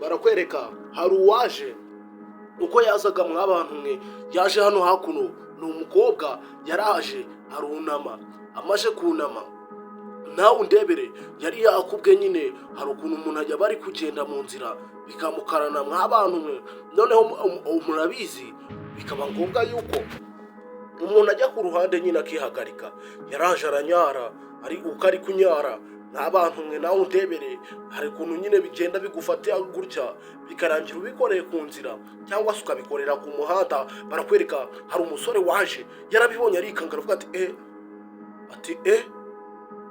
barakwereka hari uwaje uko yazaga mw'abantu mwe yaje hano hakuno ni umukobwa yaraje arunama amaje kunama nawe undebere yari yakubwe nyine hari ukuntu umuntu ajya bari kugenda mu nzira bikamukarana mw'abantu mwe noneho murabizi bikaba ngombwa yuko umuntu ajya ku ruhande nyine akihagarika yaraje aranyara uko ari kunyara n'abantu mwe nawe undebere hari ukuntu nyine bigenda bigufatira gutya bikarangira ubikoreye ku nzira cyangwa se ukabikorera ku muhanda barakwereka hari umusore waje yarabibonye arikanga aravuga ati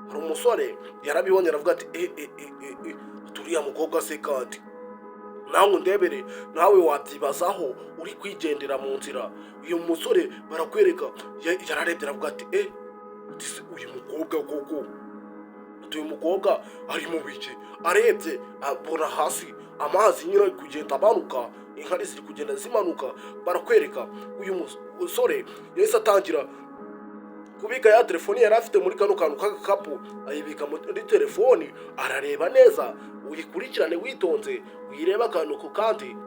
hari umusore yarabibonye aravuga ati turiya mukobwa se kandi nawe undebere nawe wabyibazaho uri kwigendera mu nzira uyu musore barakwereka yararebye aravuga ati uyu mukobwa koko uyu mukobwa ari mu biki arebye abona hasi amazi nyine ari kugenda amanuka inkari ziri kugenda zimanuka barakwereka uyu musore yahise atangira kubika ya telefoni yari afite muri kano kantu k'agakapu ayibika muri telefoni arareba neza uyikurikirane witonze uyireba akantu ku kandi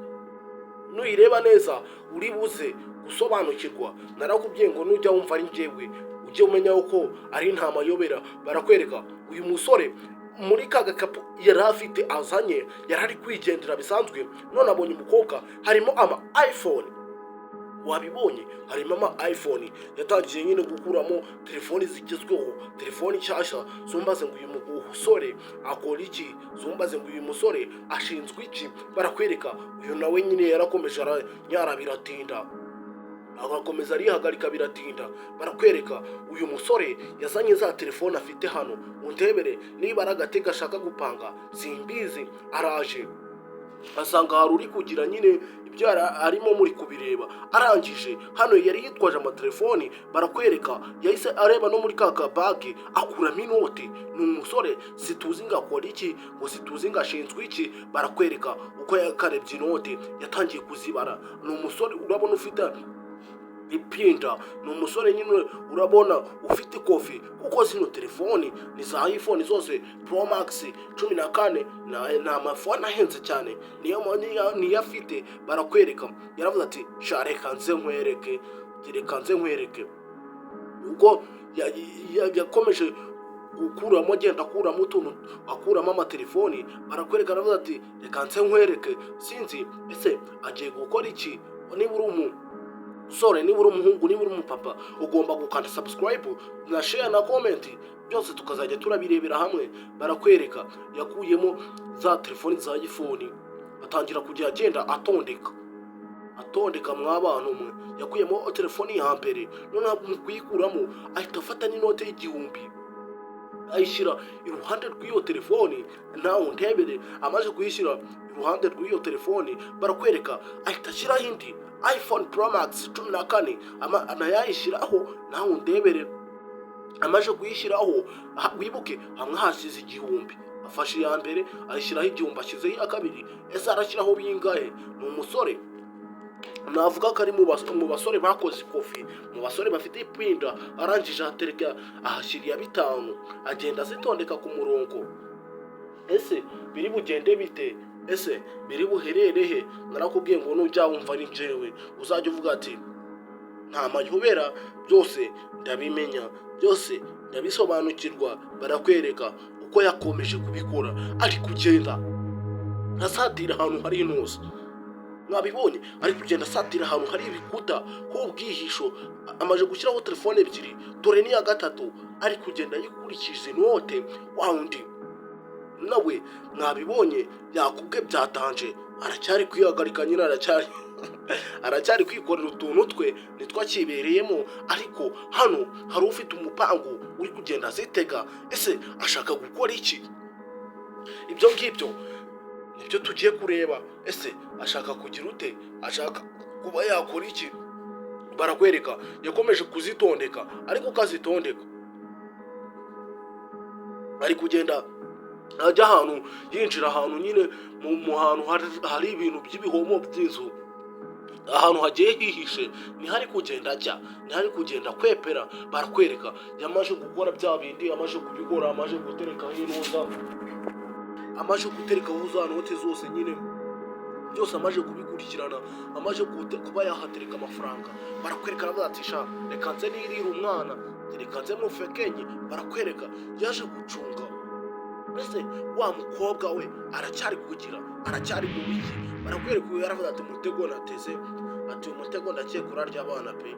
nuyireba neza uri buze gusobanukirwa narakubwiye ngo nujya wumva ari njyewe ujye umenya uko ari nta mayobera barakwereka uyu musore muri ka gakapu yari afite azanye yari ari kwigendera bisanzwe none abonye umukobwa harimo ama iPhone wabibonye harimo ama iPhone yatangiye nyine gukuramo telefoni zigezweho telefoni nshyashya zumbaze ngo uyu musore akora iki zumbaze ngo uyu musore ashinzwe iki barakwereka uyu nawe nyine yarakomeje aranyara biratinda agakomeza arihagarika biratinda barakwereka uyu musore yazanye za telefone afite hano undebere niba ari agatega ashaka gupanga simbizi araje asanga hari uri kugira nyine ibyo arimo muri kubireba arangije hano yari yitwaje amatelefoni barakwereka yahise areba no muri ka kabage akuramo inoti ni umusore situzi ngo akora iki ngo situzi ngo ashinzwe iki barakwereka uko yakarebye inoti yatangiye kuzibara ni umusore urabona ufite ipinda ni umusore nyine urabona ufite ikofi kuko zino telefoni ni za iPhone zose Pro Max 14 na amafone ahenze cyane niyo afite barakwereka yaravuze ati reka nze nkwereke ubwo yakomeje gukuramo agenda akuramo utuntu akuramo amatelefoni barakwereka aravuze ati reka nze nkwereke sinzi ese agiye gukora iki niba uri sore niba uri umuhungu niba uri umupapa ugomba gukanda subscribe na share na comment byose tukazajya turabirebera hamwe barakwereka yakuyemo za telefoni za iPhone atangira kujya agenda atondeka mw'abantu mwe yakuyemo telefoni ya mbere none kuyikuramo ahita afata n'inote y'igihumbi ayishyira iruhande rw'iyo telefoni nawe undebere amaze kuyishyira iruhande rw'iyo telefoni barakwereka ahita ashyiraho indi iPhone Pro Max 14 anayishyiraho nawe undebere amaje kuyishyiraho wibuke hamwe hasize igihumbi afashe ya mbere ayishyiraho igihumbi ashyizeho iya kabiri ese arashyiraho bingahe ni umusore navuga ko ari mu basore bakoze ikofi mu basore bafite ipinda arangije atereka ahashyiriya 5 agenda zitondeka ku murongo ese biri bugende bite ese biri buhererehe narakubwiye ngo nujya wumva ari njyewe uzajya uvuga ati nta mayobera byose ndabimenya byose ndabisobanukirwa barakwereka uko yakomeje kubikora ari kugenda asatira ahantu hari intuza mwabibonye ari kugenda asatira ahantu hari ibikuta h'ubwihisho amaje gushyiraho telefone ebyiri dore n'iya gatatu ari kugenda yikurikije inote wundi nawe mwabibonye yakubwe byatanje aracyari kwihagarika nyine aracyari kwikorera utuntu twe nitwa kibereyemo ariko hano hari ufite umupangu uri kugenda azitega ese ashaka gukora iki ibyo ngibyo nibyo tugiye kureba ese ashaka kugira ute ashaka kuba yakora iki barakwereka yakomeje kuzitondeka ariko kazitondeka ari kugenda ajya ahantu yinjira ahantu nyine mu hantu hari ibintu by'ibihomo by'inzu ahantu hagiye hihishe ntihari kugenda ajya ntihari kugenda kwepera barakwereka yamaje gukora bya bindi yamaje kubikora amaje gutereka intuza amaje guterekaho za note zose nyine byose amaje kubikurikirana, amaje kuba yahatereka amafaranga, barakwerekana batisha reka nze nirira umwana, reka nze mufekenye, barakwereka yaje gucunga. Mbese wa mukobwa we aracyari kugira, aracyari mu biki, barakwereka uyu yaravuze ati umutego nateze, ati umutego ndakeye kurarya abana pe,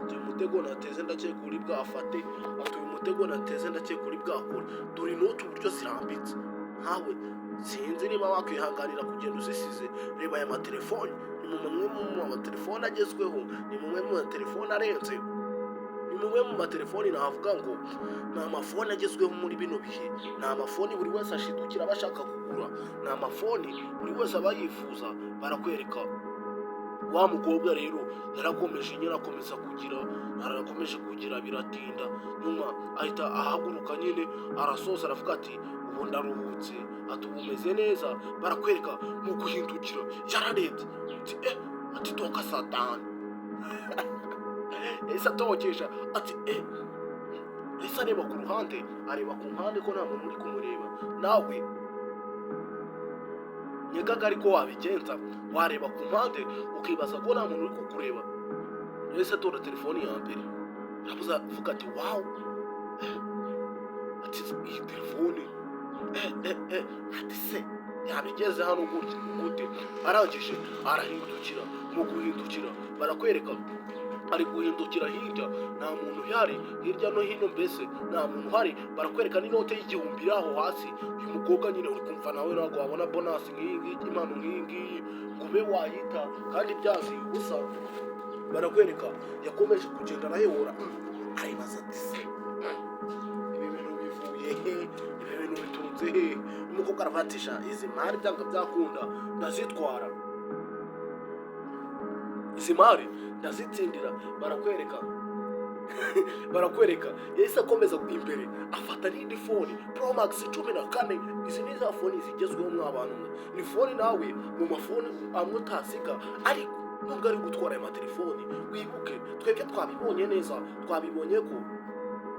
ati umutego nateze ndakeye kuri bwafate, ati umutego nateze ndakeye kuri bwakora. Dore inoti uburyo zirambitse, nkawe sinzi niba wakwihanganira kugenda uzisize. Reba aya matelefoni, ni mumwe mu matelefoni agezweho, ni mumwe mu matelefoni arenze, ni mumwe mu matelefoni navuga ngo ni amafoni agezweho muri bino bihe, ni amafoni buri wese ashidukira bashaka kugura, ni amafoni buri wese aba yifuza. Barakwereka wa mukobwa rero yarakomeje nyine arakomeje kugira biratinda, nyuma ahita ahaguruka nyine arasoza aravuga ati ubu ndaruhutse, ati ubu umeze neza. Barakwereka mu guhindukira yararebye ati toka satani ese atokesha ati ese areba ku ruhande, areba ku mpande ko nta muntu uri kumureba. Nawe nyagaga ariko wabigenza, wareba ku mpande ukibaza ko nta muntu uri kukureba. Ese tora telefoni ya mbere aravuza avuga ati wawu, ati iyi telefoni ati se yabigeze hano gute. Arangije arahindukira, mu guhindukira barakwereka ari guhindukira hirya, nta muntu uhari, hirya no hino mbese nta muntu uhari. Barakwereka n'inote y'igihumbi iri aho hasi. Uyu mukobwa nyine uri kumva nawe ntabwo wabona bonasi nk'iyi ngiyi, impano nk'iyi ngiyi ngo ube wayita kandi byaziye ubusa. Barakwereka yakomeje kugenda arayobora, aribaza ati se ibi bintu bivuye he, ibi bintu biturutse he. Umukobwa arafatisha izi mari byanga byakunda ndazitwara, izi mari ndazitsindira. Barakwereka yahise akomeza imbere afata n'indi foni Pro Max 14. Izi ni za foni zigezweho mw'abantu mwe, ni foni nawe mu mafoni amwe utasiga. Ariko nubwo ari gutwara aya matelefoni, wibuke twebwe twabibonye neza, twabibonye ko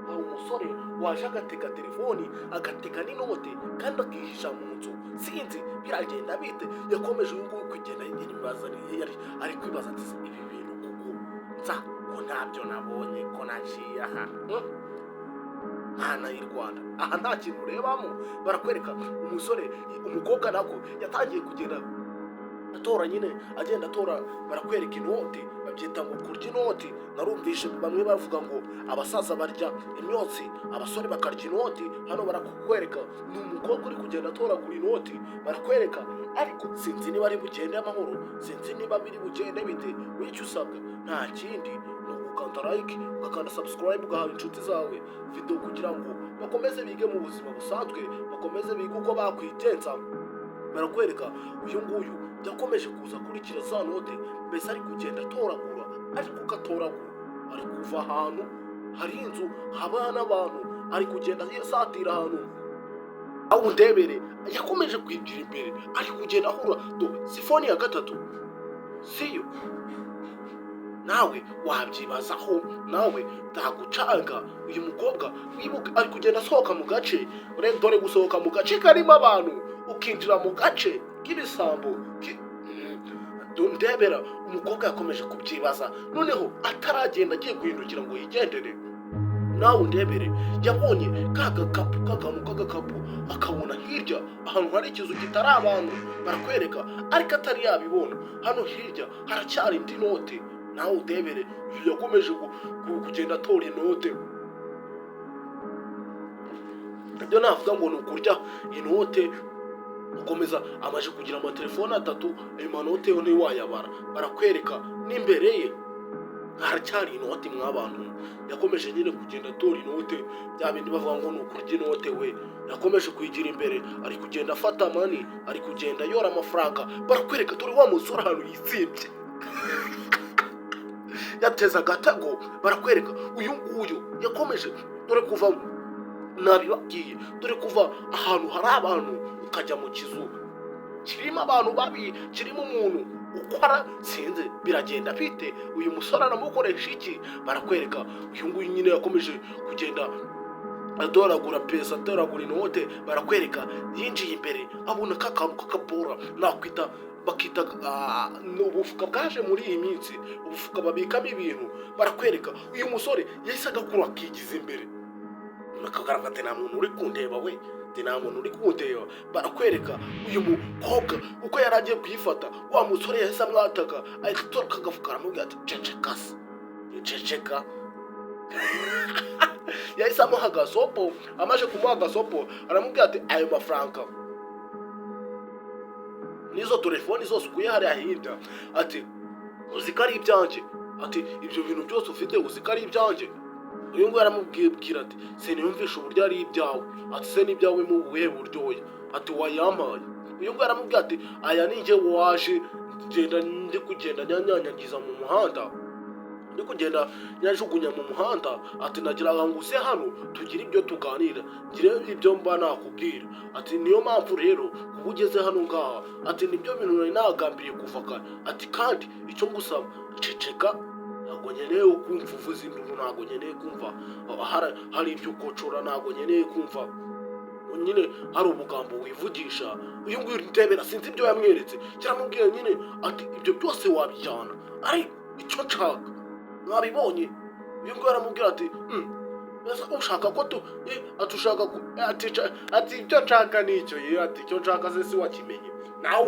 hari umusore waje agatega telefoni agatega n'inote kandi akihisha mu nzu. Sinzi biragenda bite, yakomeje uyu nguyu kugenda ari kwibaza ati ibi bintu kuko nza ko ntabyo nabonye ko naciye aha hana y'u Rwanda, aha nta kintu urebamo. Barakwereka umusore, umukobwa nako yatangiye kugenda atora nyine agenda atora. Barakwereka inoti, babyita ngo kurya inoti. Narumvishe bamwe bavuga ngo abasaza barya imyotsi, abasore bakarya inoti. Hano barakwereka ni umukobwa uri kugenda atoragura inoti. Barakwereka ariko sinzi niba ari bugende amahoro, sinzi niba biri bugende bite. Wicyo usabwa nta kindi ni ugukanda like, ugakanda subscribe, ugahawe inshuti zawe video kugira ngo bakomeze bige mu buzima busanzwe, bakomeze bige uko bakwigenza. Barakwereka uyu nguyu yakomeje kuza kurikira za note, mbese ari kugenda atoragura, ariko ugatoragura ari kuva ahantu hari inzu haba n'abantu, ari kugenda yasatira ahantu aho ndebere. Yakomeje kwigira imbere, ari kugenda ahura sifoni ya gatatu siyo. Nawe wabyibazaho, nawe ndagucanga. Uyu mukobwa wibuke ari kugenda asohoka mu gace, dore gusohoka mu gace karimo abantu ukinjira mu gace k'ibisambo. Ndebera umukobwa yakomeje kubyibaza, noneho ataragenda agiye guhindukira ngo yigendere. Nawe ndebere yabonye k'agakapu akabona hirya ahantu hari ikizu kitari abantu. Barakwereka ariko atari yabibona, hano hirya haracyari indi note. Nawe udebere yakomeje kugenda atora inote. Ibyo navuga ngo ni ukurya inote. Ukomeza amaje kugira amatelefoni 3, ayo manote yo ntiwayabara. Barakwereka n'imbere ye haracyari inoti mw'abantu. Yakomeje nyine kugenda atora inote, bya bindi bavuga ngo ni ukurya inote. We yakomeje kwigira imbere, ari kugenda afata mani, ari kugenda yora amafaranga. Barakwereka dore wa musore ahantu yitsibye yateza agatego. Barakwereka uyu nguyu yakomeje, dore kuva nabibabwiye, dore kuva ahantu hari abantu ukajya mu kizu kirimo abantu babi, kirimo umuntu ukora sinze biragenda bite. Uyu musore aramukoresha iki? Barakwereka uyu nguyu nyine yakomeje kugenda atoragura pesa, atoragura inote, barakwereka yinjiye imbere abona kakantu kakabora nakwita bakita ubufuka bwaje muri iyi minsi, ubufuka babikamo ibintu. Barakwereka uyu musore yahise agakura akigiza imbere, akagaragara ati nta muntu uri kundeba we, nta muntu uri kundeba. Barakwereka uyu mukobwa uko yari agiye kuyifata, wa musore yahise amwataka, ahita atoroka agafuka aramubwira ati ceceka se, ceceka. Yahise amuha agasopo, amaze kumuha agasopo aramubwira ati ayo mafaranga n'izo telefoni zose ukuye hariya hirya, ati uzi ko ari ibyanjye, ati ibyo bintu byose ufite uzi ko ari ibyanjye. Uyu nguyu aramubwira ati siniyumvisha uburyo ari ibyawe, ati se n'ibyawe mu buhe buryoya, ati wayampaye. Uyu nguyu aramubwira ati aya ni njye waje ndi kugenda nyanyanyagiza mu muhanda, ndi kugenda nyajugunya mu muhanda, ati nagira ngo uze hano tugire ibyo tuganira, ngire ibyo mba nakubwira, ati niyo mpamvu rero kuba ugeze hano ngaha, ati nibyo bintu nari nagambiriye kuva kare, ati kandi icyo ngusaba ceceka, ntabwo nkeneye kumva uvuza induru, ntabwo nkeneye kumva hari ibyo ukocora, ntabwo nkeneye kumva nyine hari ubugambo wivugisha. Uyu nguyu ndebera sinzi ibyo yamweretse, kiramubwira nyine ati ibyo byose wabijyana, ariko icyo nshaka mwabibonye. Uyu nguyu aramubwira ati ushaka ko atushaka ati icyo nshaka nicyo, ati icyo nshaka se si wakimenye, nawe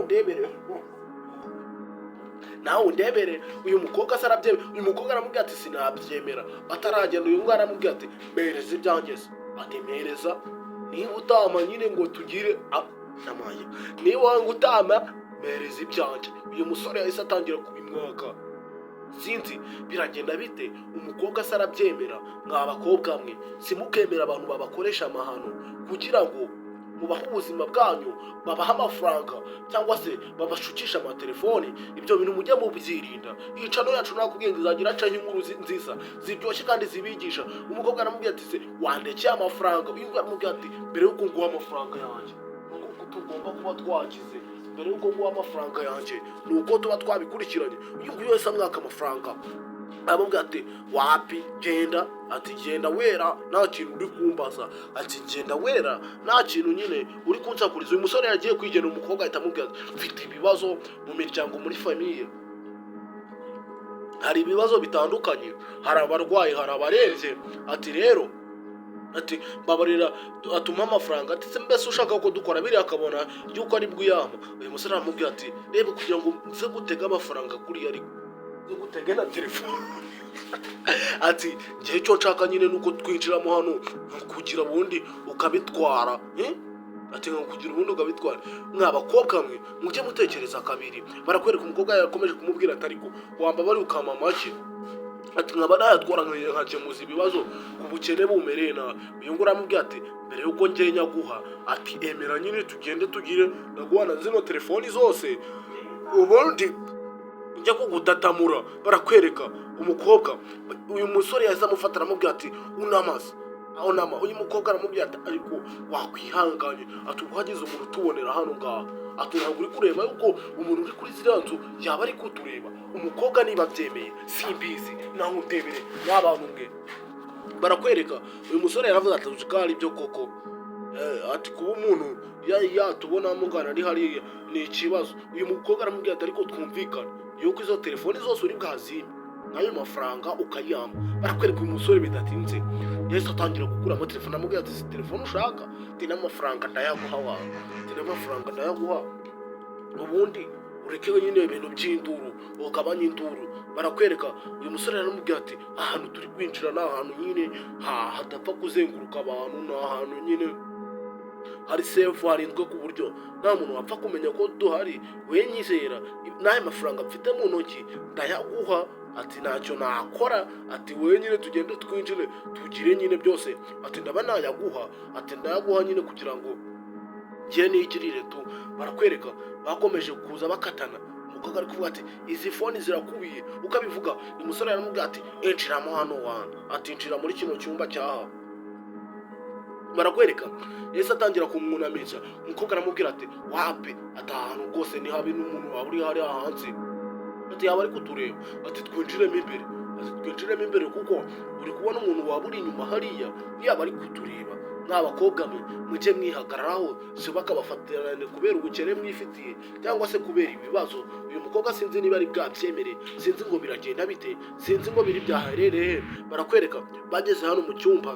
undebere. Uyu mukobwa se arabyemera. Uyu mukobwa aramubwira ati sinabyemera. Bataragenda uyu nguyu aramubwira ati mpereza ibyanjye se, ati mpereza, niba utama nyine ngo tugire namaye, niba wanga utama mpereza ibyanjye. Uyu musore yahise atangira kubimwaka. Sinzi biragenda bite, umukobwa se arabyemera. Mwa bakobwa mwe simukemera abantu babakoresha amahano kugira ngo mubahe ubuzima bwanyu, babaha amafaranga cyangwa se babashukisha amatelefoni. Ibyo bintu mujye mubyirinda. Iyi channel yacu nakubwiye ngo izagira aca inkuru nziza ziryoshye kandi zibigisha. Umukobwa aramubwira ati se wandekeye amafaranga. Uyu nguyu aramubwira ati mbere yuko nguha amafaranga yanjye nuko tugomba kuba twagize, mbere yuko nguha amafaranga yanjye nuko tuba twabikurikiranye. Uyu nguyu wese amwaka amafaranga, aramubwira ati wapi genda, ati genda wera nta kintu uri kumbaza, ati genda wera nta kintu nyine uri kunsakuriza. Uyu musore yagiye kwigena, umukobwa ahita amubwira ati mfite ibibazo mu miryango, muri famiye hari ibibazo bitandukanye, hari abarwayi, hari abarembye, ati rero ati mbabarira atuma amafaranga, ati se mbese ushaka ko dukora biri akabona yuko ari bwiyama. Uyu musore aramubwira ati reba kugira ngo nze gutega amafaranga kuri ariko gutega na telefone ati ngiye cyo nshaka nyine nuko twinjiramo hano kugira ubundi ukabitwara, ati ngo kugira ubundi ukabitwara. Mwa bakobwa mwe mujye mutekereza kabiri. Barakwereka umukobwa yakomeje kumubwira ati ariko wamba bari ukama make, ati nkaba nayatwara nkakemuza ibibazo ku bukene bumereye nabi. Uyu nguyu aramubwira ati mbere yuko njye nyaguha, ati emera nyine tugende tugire naguhana zino telefoni zose ubundi njya kugutatamura. Barakwereka umukobwa, uyu musore yahise amufata aramubwira ati unamaze aho nama. Uyu mukobwa aramubwira ati ariko wakwihanganye, ati uhagize umuntu utubonera hano ngaha, ati ntabwo uri kureba yuko umuntu uri kuri ziriya nzu yaba ari kutureba. Umukobwa niba abyemeye simbizi, naho utebere n'abantu mwe. Barakwereka uyu musore yaravuze ati uzi ko ari byo koko, ati kuba umuntu yatubona mugana ari hariya ni ikibazo. Uyu mukobwa aramubwira ati ariko twumvikana yuko izo telefoni zose uri bwazime n'ayo mafaranga ukayama. Barakwereka uyu musore bidatinze yahise atangira gukuramo telefone, aramubwira ati si telefone ushaka, ati n'amafaranga ndayaguha wawe, ati n'amafaranga ndayaguha ubundi ureke nyine ibintu by'induru ugabanye induru. Barakwereka uyu musore aramubwira ati ahantu turi kwinjira ni ahantu nyine hadapfa kuzenguruka abantu, ni ahantu nyine hari sefu harinzwe ku buryo nta muntu wapfa kumenya ko duhari. We nyizera n'ayo mafaranga mfite mu ntoki ndayaguha, ati ntacyo nakora, ati we nyine tugende twinjire tugire nyine byose, ati ndaba nayaguha, ati ndayaguha nyine kugira ngo njye nigirire tu. Barakwereka bakomeje kuza bakatana. Umukobwa ari kuvuga ati izi foni zirakubiye ukabivuga. Uyu musore aramubwira ati injiramo hano wana, ati injira muri kino cyumba cyaha. Barakwereka yese atangira kumwunamisha. Umukobwa aramubwira ati wape, ati ahantu rwose ni habi n'umuntu waba uri hariya hanze, ati yaba ari kutureba, ati twinjiremo imbere. ati twinjiremo imbere kuko uri kubona umuntu waba uri inyuma hariya yaba ari kutureba. N'abakobwa mwe mujye mwihagararaho si bakabafatirane kubera ubukene mwifitiye cyangwa se kubera ibibazo. Uyu mukobwa sinzi niba ari bwabyemere, sinzi ngo biragenda bite, sinzi ngo biri byaherereye. Barakwereka bageze hano mu cyumba,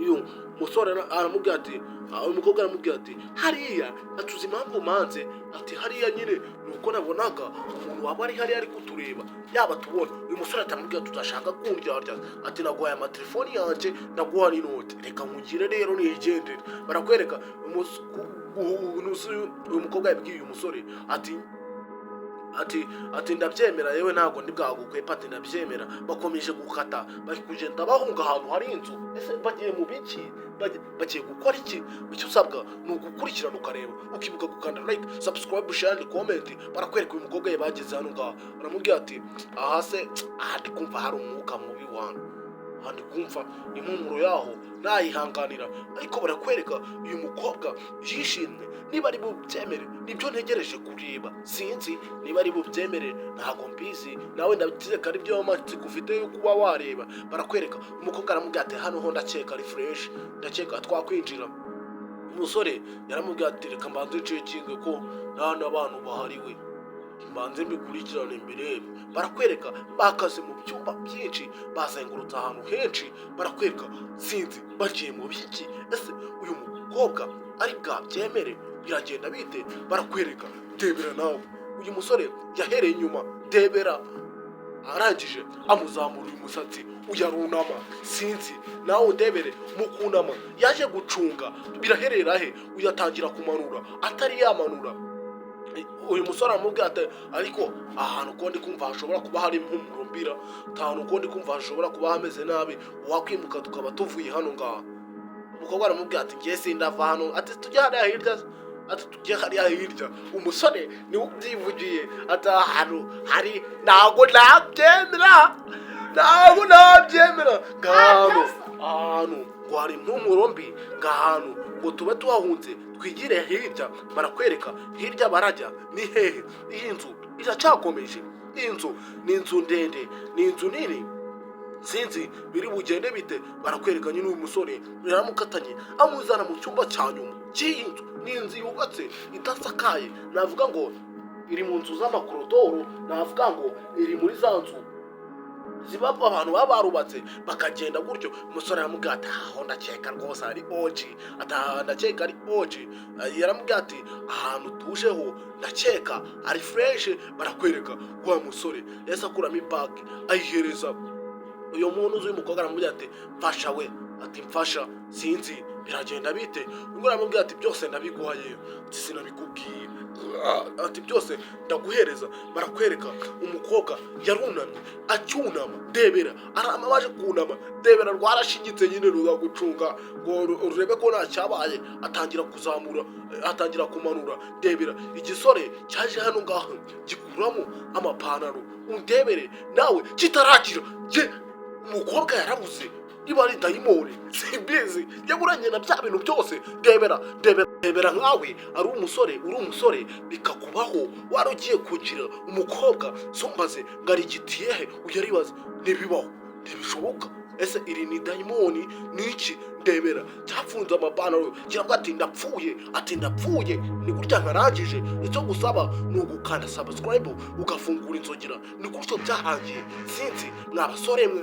uyu musore aramubwira ati, uyu mukobwa aramubwira ati hariya atuzi impamvu manze, ati hariya nyine nuko nabonaga umuntu waba ari hariya ari kutureba yaba tubona. Uyu musore atamubwira tutashaka kundyarya, ati naguhaye amatelefoni yanjye ndaguha n'inote, reka nkugire rero nigendere. Barakwereka uyu mukobwa yabwiye uyu musore ati ndabyemera yewe ntabwo ndi bwagukwepa, ati ndabyemera. Bakomeje gukata bari kugenda bahunga ahantu hari inzu. Ese bagiye mu biki? Bagiye gukora iki? Icyo usabwa ni ugukurikirana ukareba, ukibuka gukanda like, subscribe, share and comment. Barakwereka uyu mukobwa ye bageze hano ngaha, baramubwira ati aha se ndi kumva hari umwuka mubi wanyu, ndi kumva impumuro yaho nayihanganira. Ariko barakwereka uyu mukobwa yishimye. Niba ari bubyemere nibyo ntegereje kureba, sinzi niba ari bubyemere, ntago mbizi, nawe ndabigize kari byo amatsiko ufite yo kuba wareba. Barakwereka umukobwa aramubwira ati hano ho ndakeka ari fresh, ndakeka twakwinjira. Umusore yaramubwira ati reka mbanze ncekinge ko nta n'abantu bahariwe, mbanze mbikurikirane imbere. Barakwereka bakaze mu byumba byinshi, bazengurutse ahantu henshi. Barakwereka sinzi bagiye mu biki. Ese uyu mukobwa ari bwabyemere? Biragenda bite? Barakwereka debera nawe. Uyu musore yahereye inyuma, debera arangije amuzamura uyu musatsi uyarunama. Sinzi nawe debere mu kunama yaje gucunga biraherera he, uyatangira kumanura atari yamanura. Uyu musore aramubwira ati ariko ahantu ko ndi kumva hashobora kuba hari impumuro mbira, ahantu ko ndi kumva hashobora kuba hameze nabi, wakwimuka tukaba tuvuye hano ngaha. Umukobwa aramubwira ati ngiye sindava hano, ati tujye hariya hirya, ati tujye hariya hirya. Umusore niwe ubyivugiye ati ahantu hari ntago nabyemera, ahantu ngo hari impumuro mbi, ngahantu ngo tube tuhahunze twigire hirya. Barakwereka hirya barajya ni hehe? Iyi nzu iracyakomeje. Iyi nzu ni inzu ndende, ni inzu nini, sinzi biri bugende bite. Barakwereka nyine uyu musore yaramukatanye amuzana mu cyumba cya nyuma cy'iyi nzu. Ni inzu yubatse idasakaye, navuga ngo iri mu nzu z'amakorodoro, navuga ngo iri muri za nzu ziba abantu baba barubatse bakagenda gutyo. Umusore aramubwira ati aho ndakeka rwose ari oji, ndakeka ari oji. Yaramubwira ati ahantu tujeho ndakeka ari fresh. Barakwereka wa musore yahise akuramo ibage ayihereza uyu muntu uzi. Uyu mukobwa aramubwira ati mfasha we, ati mfasha sinzi biragenda bite. Ubwo aramubwira ati byose ndabiguhaye, ati sinabikubwiye, ati byose ndaguhereza. Barakwereka umukobwa yarunamye acyunama, debera aramabaje kunama, debera rwarashinyitse nyine ruza gucunga ngo urebe ko nta cyabaye. Atangira kuzamura, atangira kumanura, debera igisore cyaje hano ngaho gikuramo amapantaro. Undebere nawe kitarakira umukobwa yarabuze, niba ari dayimoni simbizi, yaburanye na bya bintu byose. Debera nkawe ari umusore, uri umusore bikakubaho wari ugiye kugira umukobwa sombaze ngarigitiye he, uyaribaza ntibibaho, ntibishoboka. Ese iri ni dayimoni niki? Debera cyafunze amapantaro kiravuga ati ndapfuye, ati ndapfuye. Ni gutya nkarangije, icyo gusaba ni ugukanda subscribe ugafungura inzogera. Ni gutyo byahangiye. Sinzi mwabasore mwe.